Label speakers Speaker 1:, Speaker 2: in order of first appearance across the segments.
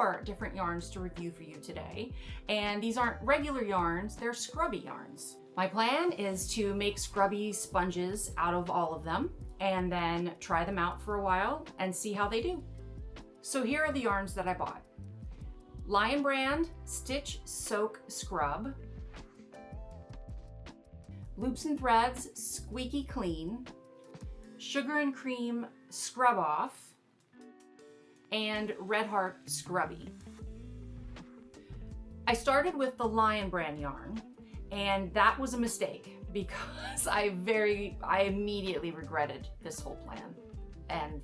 Speaker 1: 4 different yarns to review for you today. And these aren't regular yarns, they're scrubby yarns. My plan is to make scrubby sponges out of all of them and then try them out for a while and see how they do. So here are the yarns that I bought. Lion Brand Stitch Soak Scrub, Loops and Threads Squeaky Clean, Sugar and Cream Scrub Off, and Red Heart Scrubby. I started with the Lion Brand yarn, and that was a mistake because I immediately regretted this whole plan and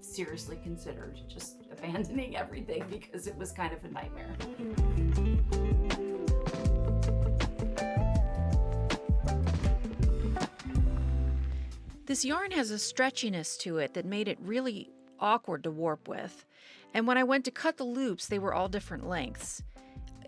Speaker 1: seriously considered just abandoning everything because it was kind of a nightmare.
Speaker 2: This yarn has a stretchiness to it that made it really awkward to warp with. And when I went to cut the loops, they were all different lengths.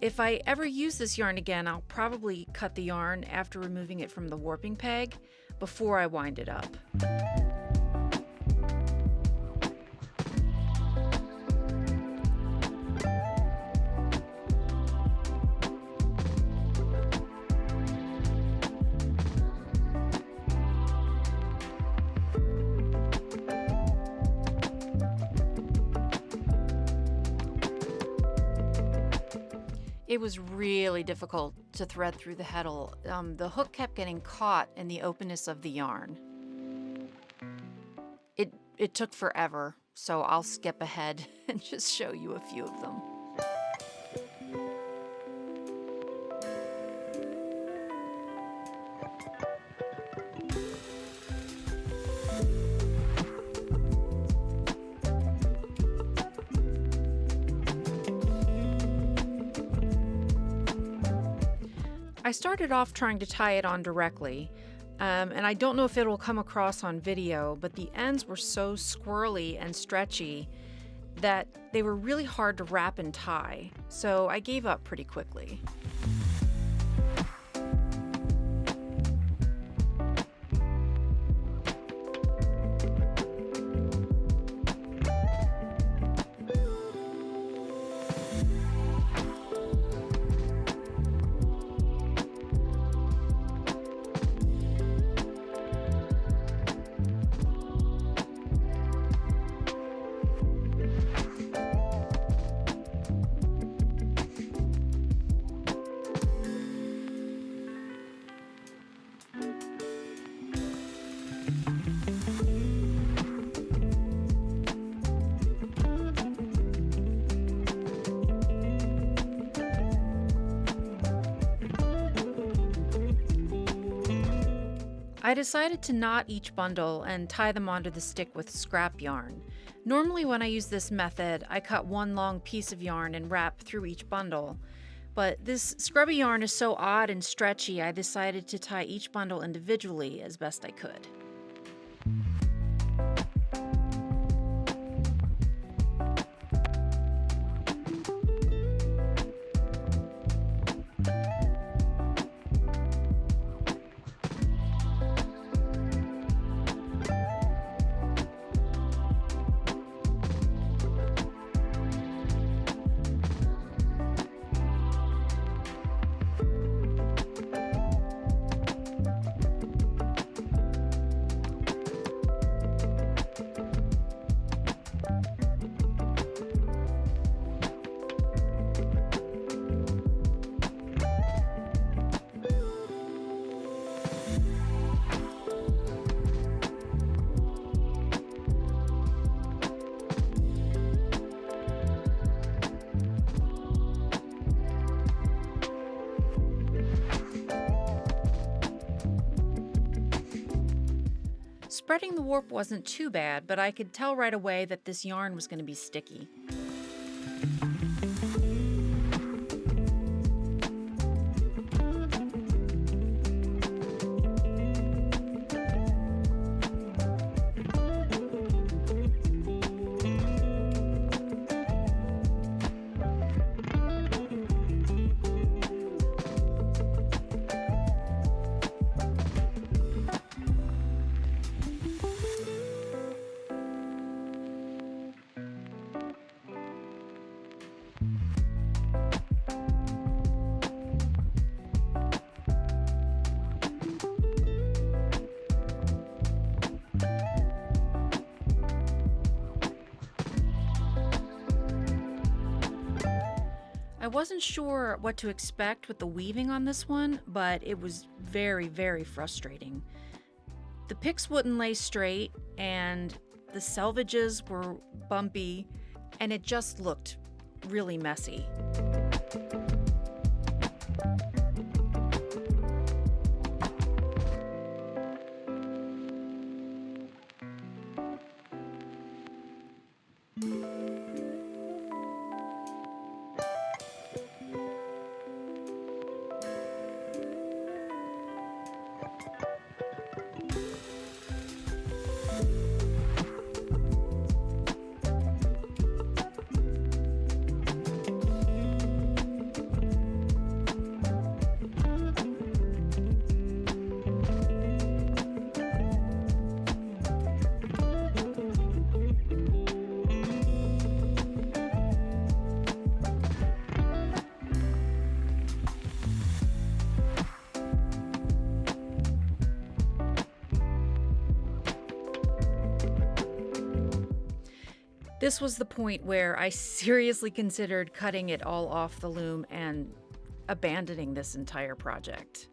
Speaker 2: If I ever use this yarn again, I'll probably cut the yarn after removing it from the warping peg before I wind it up. It was really difficult to thread through the heddle. The hook kept getting caught in the openness of the yarn. It took forever, so I'll skip ahead and just show you a few of them. I started off trying to tie it on directly, and I don't know if it will come across on video, but the ends were so squirrely and stretchy that they were really hard to wrap and tie, so I gave up pretty quickly. I decided to knot each bundle and tie them onto the stick with scrap yarn. Normally when I use this method, I cut one long piece of yarn and wrap through each bundle. But this scrubby yarn is so odd and stretchy, I decided to tie each bundle individually as best I could. Spreading the warp wasn't too bad, but I could tell right away that this yarn was going to be sticky. I wasn't sure what to expect with the weaving on this one, but it was very, very frustrating. The picks wouldn't lay straight, and the selvages were bumpy, and it just looked really messy. This was the point where I seriously considered cutting it all off the loom and abandoning this entire project.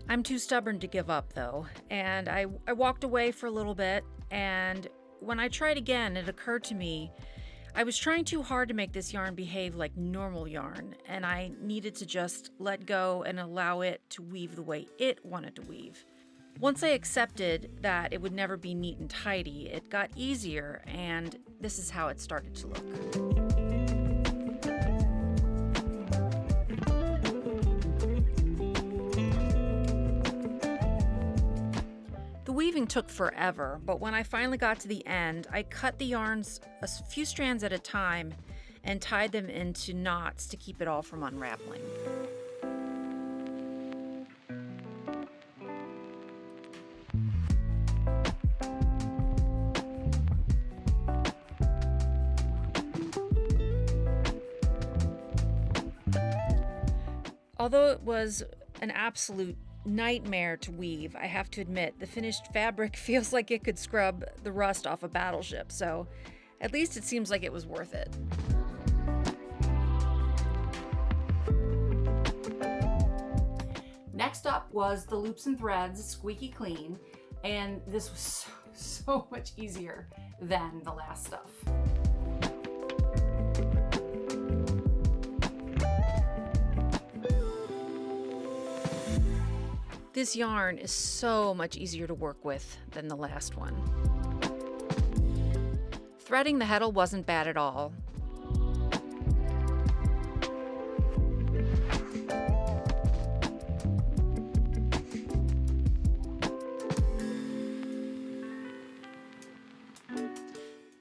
Speaker 2: I'm too stubborn to give up though, and I walked away for a little bit, and when I tried again, it occurred to me I was trying too hard to make this yarn behave like normal yarn, and I needed to just let go and allow it to weave the way it wanted to weave. Once I accepted that it would never be neat and tidy, it got easier, and this is how it started to look. The weaving took forever, but when I finally got to the end, I cut the yarns a few strands at a time and tied them into knots to keep it all from unraveling. Although it was an absolute nightmare to weave, I have to admit the finished fabric feels like it could scrub the rust off a battleship, so at least it seems like it was worth it.
Speaker 1: Next up was the Loops and Threads Squeaky Clean, and this was so much easier than the last stuff.
Speaker 2: This yarn is so much easier to work with than the last one. Threading the heddle wasn't bad at all.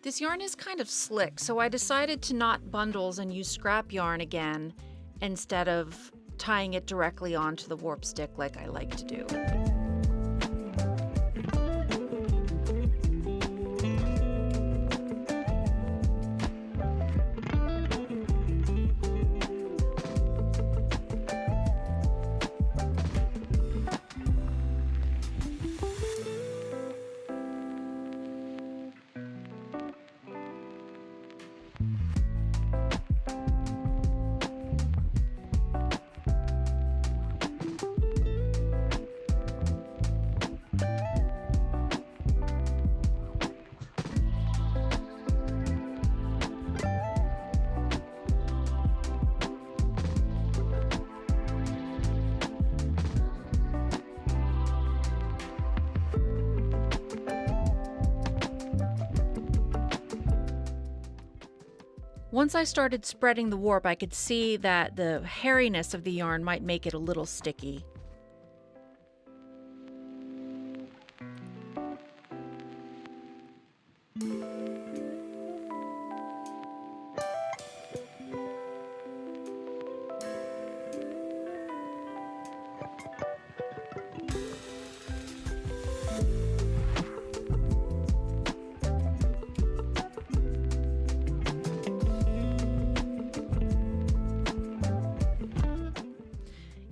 Speaker 2: This yarn is kind of slick, so I decided to knot bundles and use scrap yarn again instead of tying it directly onto the warp stick like I like to do. Once I started spreading the warp, I could see that the hairiness of the yarn might make it a little sticky.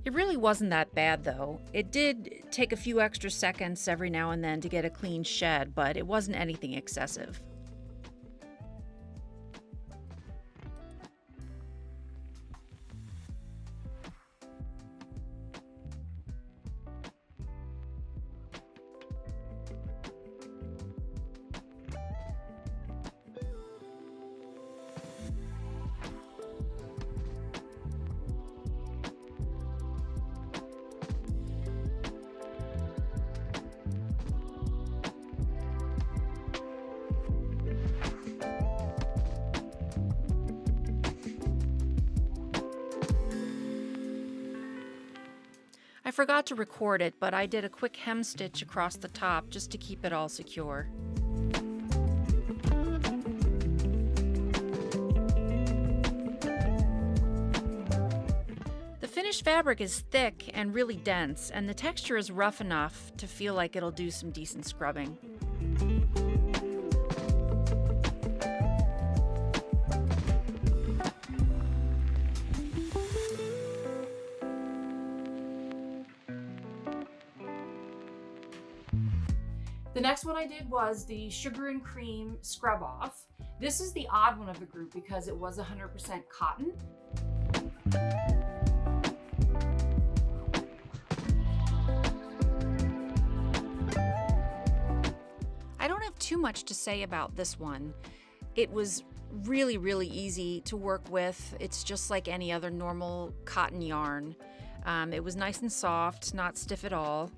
Speaker 2: It really wasn't that bad though. It did take a few extra seconds every now and then to get a clean shed, but it wasn't anything excessive. I forgot to record it, but I did a quick hem stitch across the top just to keep it all secure. The finished fabric is thick and really dense, and the texture is rough enough to feel like it'll do some decent scrubbing.
Speaker 1: The next one I did was the sugar and cream scrub off. This is the odd one of the group because it was 100% cotton.
Speaker 2: I don't have too much to say about this one. It was really easy to work with. It's just like any other normal cotton yarn. It was nice and soft, not stiff at all.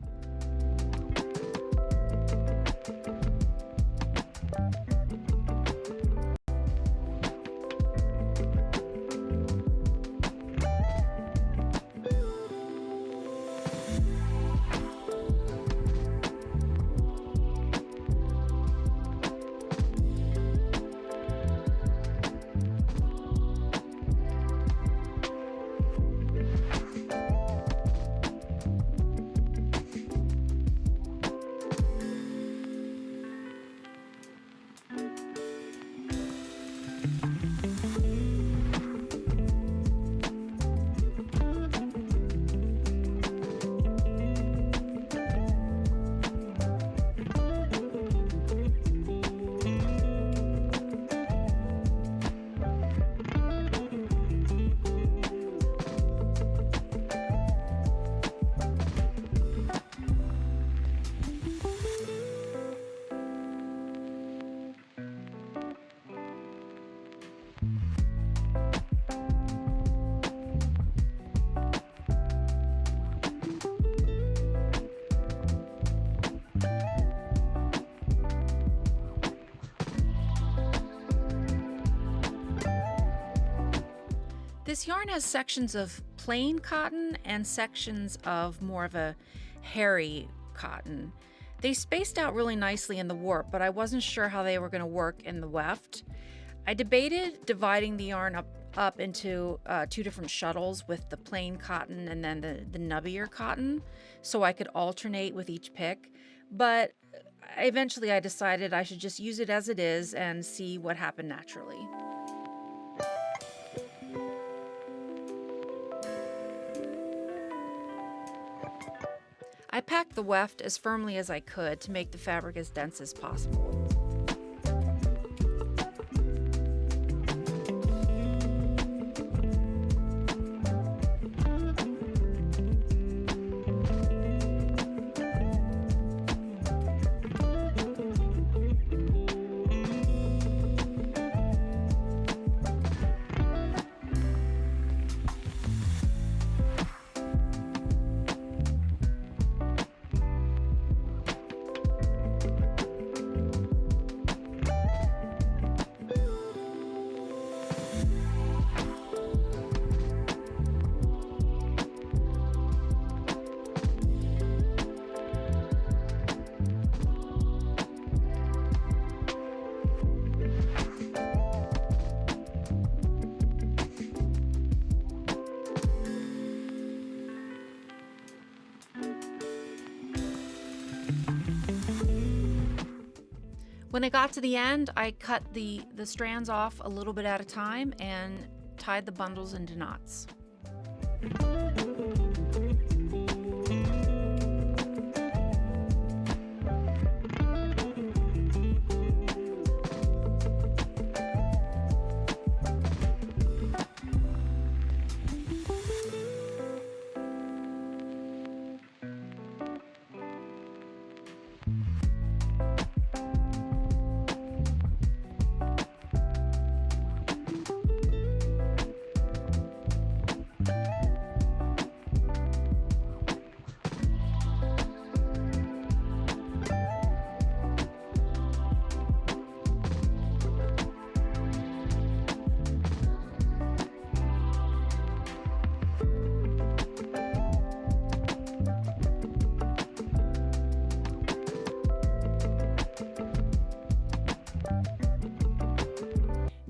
Speaker 2: This yarn has sections of plain cotton and sections of more of a hairy cotton. They spaced out really nicely in the warp, but I wasn't sure how they were going to work in the weft. I debated dividing the yarn up into two different shuttles with the plain cotton and then the nubbier cotton, so I could alternate with each pick, but eventually I decided I should just use it as it is and see what happened naturally. I packed the weft as firmly as I could to make the fabric as dense as possible. When I got to the end, I cut the strands off a little bit at a time and tied the bundles into knots.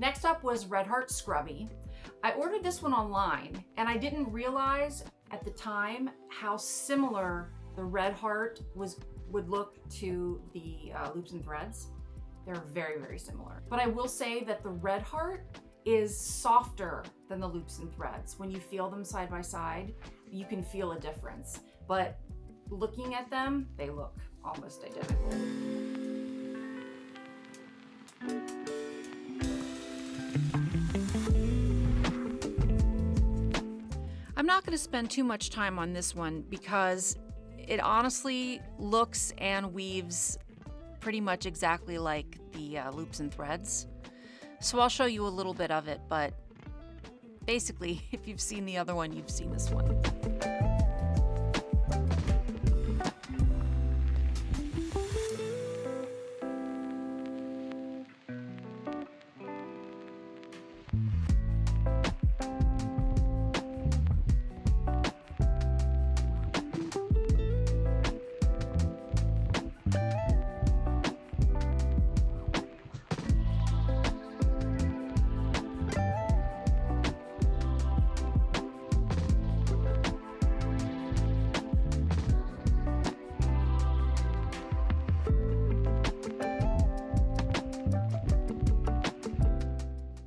Speaker 1: Next up was Red Heart Scrubby. I ordered this one online and I didn't realize at the time how similar the Red Heart would look to the Loops and Threads. They're very, very similar. But I will say that the Red Heart is softer than the Loops and Threads. When you feel them side by side, you can feel a difference. But looking at them, they look almost identical.
Speaker 2: I'm not going to spend too much time on this one because it honestly looks and weaves pretty much exactly like the Loops and Threads. So I'll show you a little bit of it, but basically, if you've seen the other one, you've seen this one.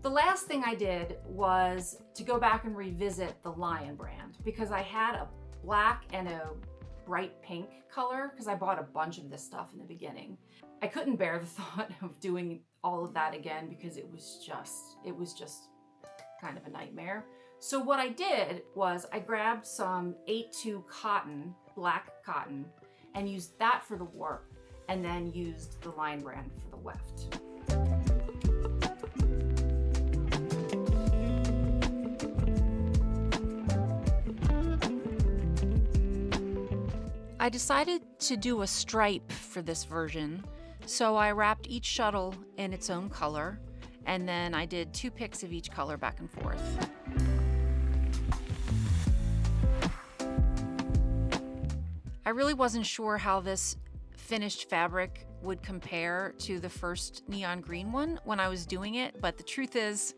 Speaker 1: The last thing I did was to go back and revisit the Lion brand because I had a black and a bright pink color because I bought a bunch of this stuff in the beginning. I couldn't bear the thought of doing all of that again because it was just kind of a nightmare. So what I did was I grabbed some 8-2 cotton, black cotton, and used that for the warp, and then used the Lion brand for the weft.
Speaker 2: I decided to do a stripe for this version, so I wrapped each shuttle in its own color, and then I did 2 picks of each color back and forth. I really wasn't sure how this finished fabric would compare to the first neon green one when I was doing it, but the truth is,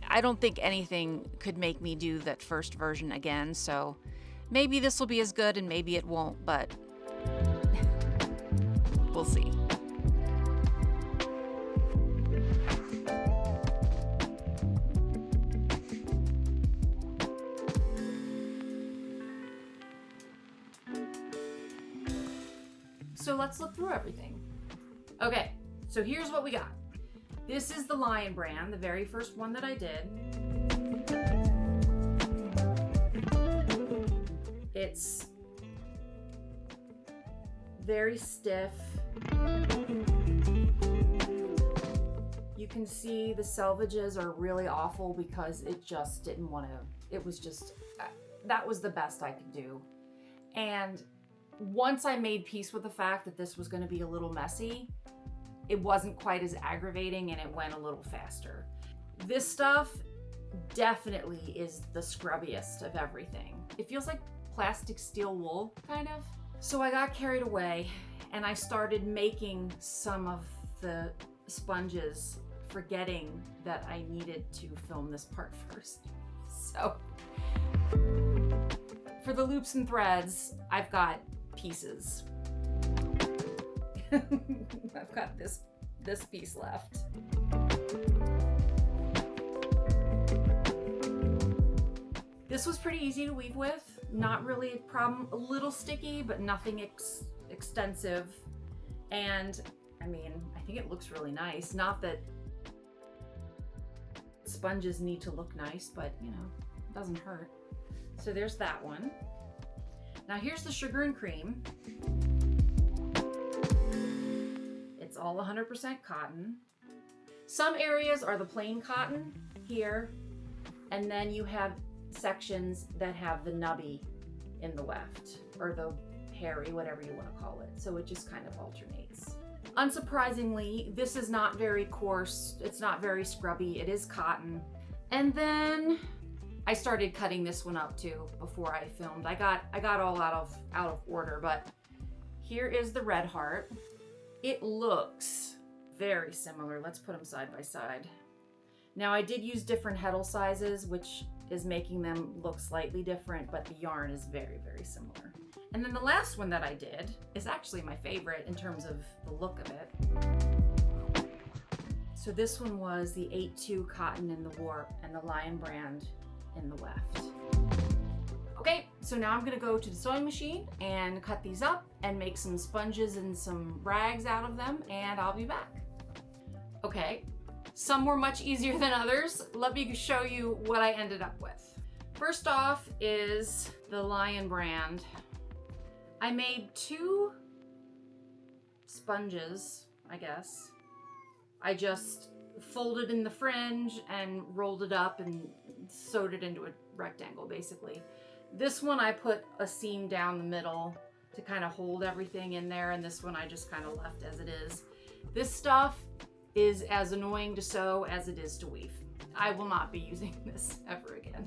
Speaker 2: I don't think anything could make me do that first version again, so maybe this will be as good and maybe it won't, but we'll see.
Speaker 1: So let's look through everything. Okay, so here's what we got. This is the Lion brand, the very first one that I did. It's very stiff. You can see the selvages are really awful because it just didn't want to, it was just, that was the best I could do. And once I made peace with the fact that this was going to be a little messy, it wasn't quite as aggravating and it went a little faster. This stuff definitely is the scrubbiest of everything. It feels like plastic steel wool, kind of. So I got carried away and I started making some of the sponges, forgetting that I needed to film this part first. So for the Loops and Threads, I've got pieces. I've got this piece left. This was pretty easy to weave with, not really a problem, a little sticky, but nothing extensive. And I mean, I think it looks really nice. Not that sponges need to look nice, but you know, it doesn't hurt. So there's that one. Now here's the sugar and cream. It's all 100% cotton. Some areas are the plain cotton here, and then you have sections that have the nubby in the weft, or the hairy, whatever you want to call it. So it just kind of alternates. Unsurprisingly, this is not very coarse. It's not very scrubby. It is cotton. And then I started cutting this one up too before I filmed. I got all out of order, but here is the Red Heart. It looks very similar. Let's put them side by side. Now I did use different heddle sizes, which is making them look slightly different, but the yarn is very, very similar. And then the last one that I did is actually my favorite in terms of the look of it. So this one was the 8-2 cotton in the warp and the Lion brand in the Weft. Okay, so now I'm gonna go to the sewing machine and cut these up and make some sponges and some rags out of them, and I'll be back. Okay, some were much easier than others. Let me show you what I ended up with. First off is the Lion brand. I made 2 sponges, I guess. I just folded in the fringe and rolled it up and sewed it into a rectangle, basically. This one I put a seam down the middle to kind of hold everything in there, and this one I just kind of left as it is. This stuff is as annoying to sew as it is to weave. I will not be using this ever again.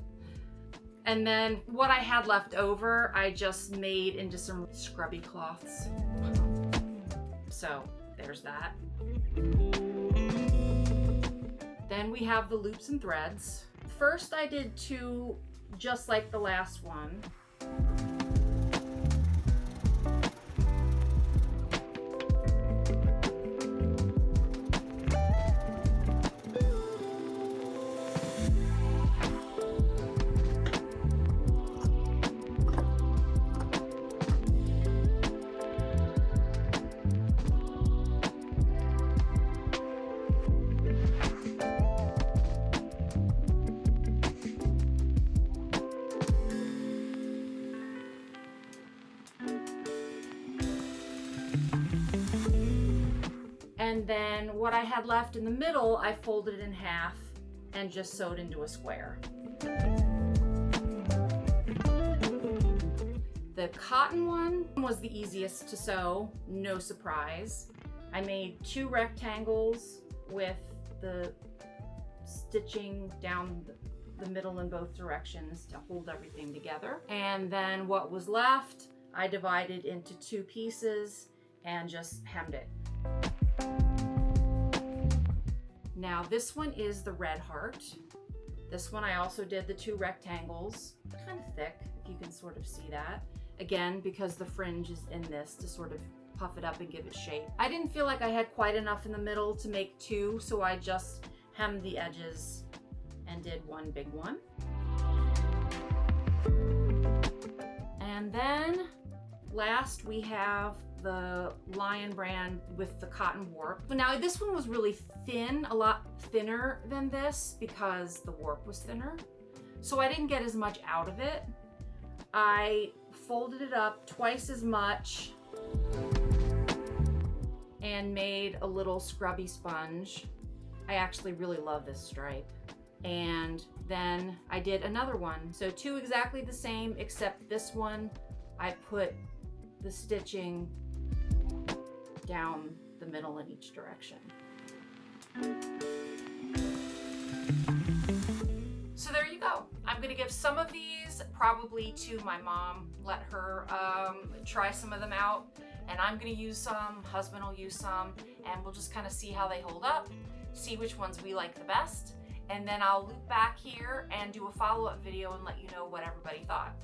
Speaker 1: And then what I had left over, I just made into some scrubby cloths. So there's that. Then we have the loops and threads. First I did 2 just like the last one. And then what I had left in the middle, I folded in half and just sewed into a square. The cotton one was the easiest to sew, no surprise. I made 2 rectangles with the stitching down the middle in both directions to hold everything together. And then what was left, I divided into 2 pieces and just hemmed it. Now this one is the Red Heart. This one I also did the 2 rectangles, kind of thick, if you can sort of see that. Again, because the fringe is in this to sort of puff it up and give it shape. I didn't feel like I had quite enough in the middle to make 2, so I just hemmed the edges and did 1 big one. And then last we have the Lion brand with the cotton warp. But now this one was really thin, a lot thinner than this because the warp was thinner. So I didn't get as much out of it. I folded it up twice as much and made a little scrubby sponge. I actually really love this stripe. And then I did another one. So 2 exactly the same, except this one I put the stitching down the middle in each direction. So there you go. I'm gonna give some of these probably to my mom, let her try some of them out, and I'm gonna use some, husband will use some, and we'll just kind of see how they hold up, see which ones we like the best, and then I'll loop back here and do a follow-up video and let you know what everybody thought.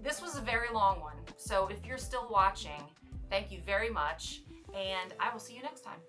Speaker 1: This was a very long one, so if you're still watching, thank you very much, and I will see you next time.